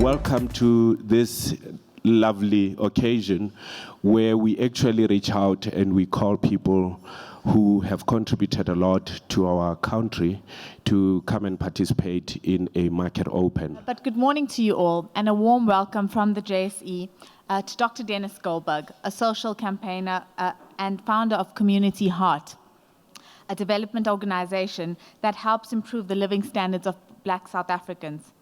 Welcome to this lovely occasion where we actually reach out and we call people who have contributed a lot to our country to come and participate in a market open. But good morning to you all, and a warm welcome from the JSE to Dr. Dennis Goldberg, a social campaigner and founder of Community Heart, a development organization that helps improve the living standards of Black South Africans.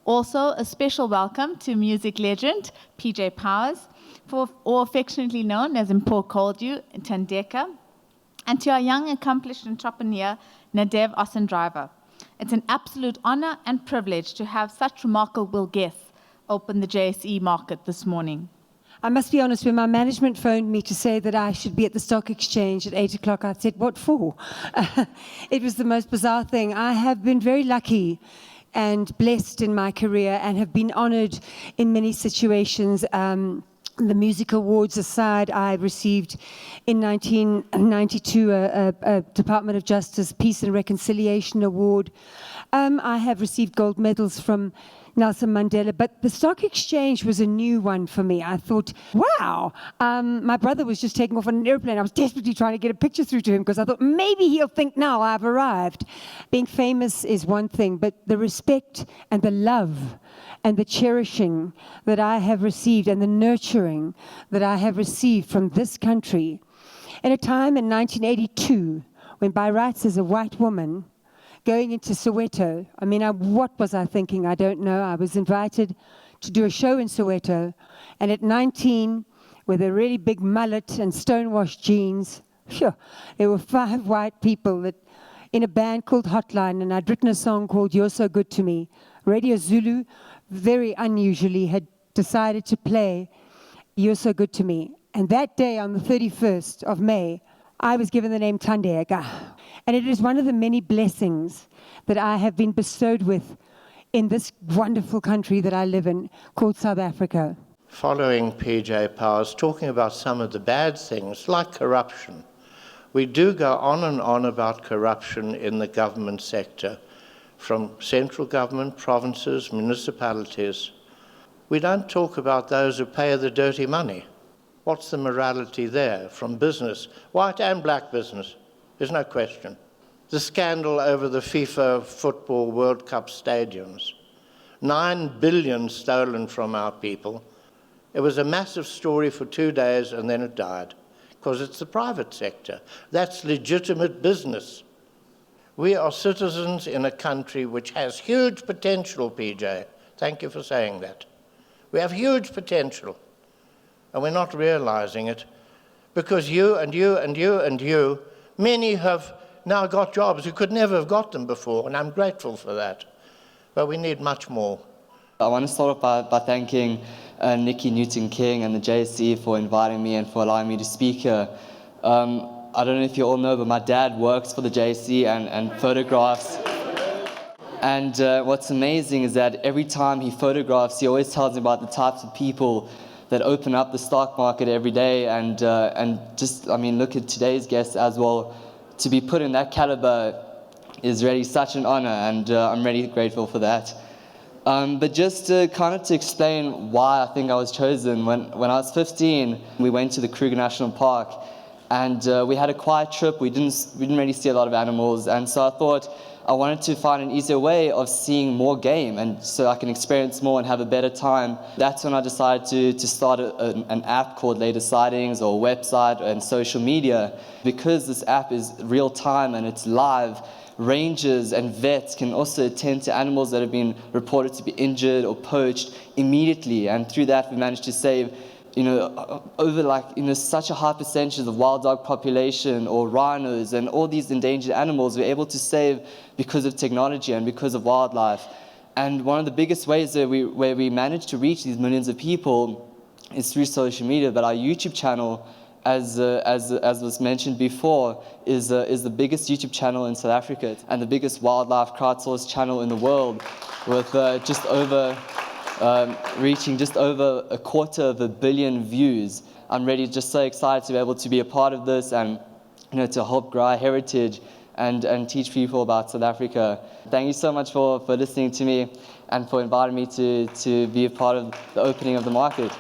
Also, a special welcome to music legend PJ Powers, or affectionately known as Mpho Koldu Tandeka, and to our young accomplished entrepreneur Nadev Osendriver. It's an absolute honor and privilege to have such remarkable guests open the JSE market this morning. I must be honest, when my management phoned me to say that I should be at the stock exchange at 8 o'clock, I said, what for? It was the most bizarre thing. I have been very lucky and blessed in my career and have been honored in many situations. The music awards aside, I received in 1992 a Department of Justice Peace and Reconciliation Award. I have received gold medals from Nelson Mandela, but the stock exchange was a new one for me. I thought, wow, my brother was just taking off on an airplane. I was desperately trying to get a picture through to him because I thought maybe he'll think now I've arrived. Being famous is one thing, but the respect and the love and the cherishing that I have received and the nurturing that I have received from this country. In a time in 1982, when by rights as a white woman, going into Soweto, what was I thinking? I don't know. I was invited to do a show in Soweto, and at 19, with a really big mullet and stonewashed jeans, there were 5 white people in a band called Hotline, and I'd written a song called You're So Good to Me. Radio Zulu, very unusually, had decided to play You're So Good to Me. And that day, on the 31st of May, I was given the name Tandeka. And it is one of the many blessings that I have been bestowed with in this wonderful country that I live in, called South Africa. Following PJ Powers, talking about some of the bad things, like corruption. We do go on and on about corruption in the government sector, from central government, provinces, municipalities. We don't talk about those who pay the dirty money. What's the morality there from business, white and black business? There's no question. The scandal over the FIFA Football World Cup stadiums. 9 billion stolen from our people. It was a massive story for 2 days and then it died because it's the private sector. That's legitimate business. We are citizens in a country which has huge potential, PJ. Thank you for saying that. We have huge potential. And we're not realizing it because you and you and you and you, many have now got jobs who could never have got them before, and I'm grateful for that. But we need much more. I want to start off by thanking Nikki Newton-King and the JSE for inviting me and for allowing me to speak here. I don't know if you all know, but my dad works for the JSE and photographs. And what's amazing is that every time he photographs, he always tells me about the types of people that open up the stock market every day, and look at today's guests as well. To be put in that caliber is really such an honor, and I'm really grateful for that. But just to explain why I think I was chosen, when I was 15, we went to the Kruger National Park, and we had a quiet trip. We didn't really see a lot of animals, and so I thought I wanted to find an easier way of seeing more game, and so I can experience more and have a better time. That's when I decided to start an app called Later Sightings, or a website and social media. Because this app is real time and it's live, rangers and vets can also attend to animals that have been reported to be injured or poached immediately, and through that we managed to save over such a high percentage of the wild dog population, or rhinos, and all these endangered animals we're able to save because of technology and because of wildlife. And one of the biggest ways that where we manage to reach these millions of people is through social media. But our YouTube channel, as was mentioned before, is the biggest YouTube channel in South Africa and the biggest wildlife crowdsourced channel in the world, with reaching just over 250 million views. I'm really just so excited to be able to be a part of this and to help grow our heritage and teach people about South Africa. Thank you so much for listening to me and for inviting me to be a part of the opening of the market.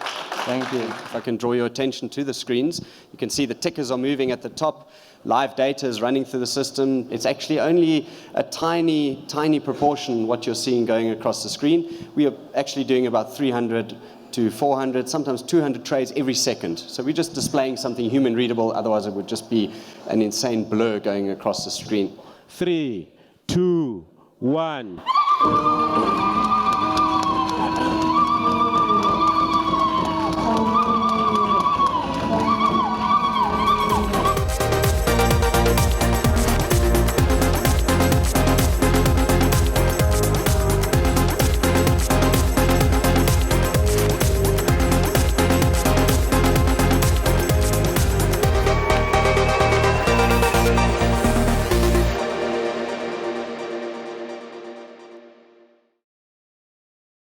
Thank you. If I can draw your attention to the screens, you can see the tickers are moving at the top. Live data is running through the system. It's actually only a tiny, tiny proportion what you're seeing going across the screen. We are actually doing about 300 to 400, sometimes 200 trades every second. So we're just displaying something human readable, otherwise it would just be an insane blur going across the screen. 3, 2, 1.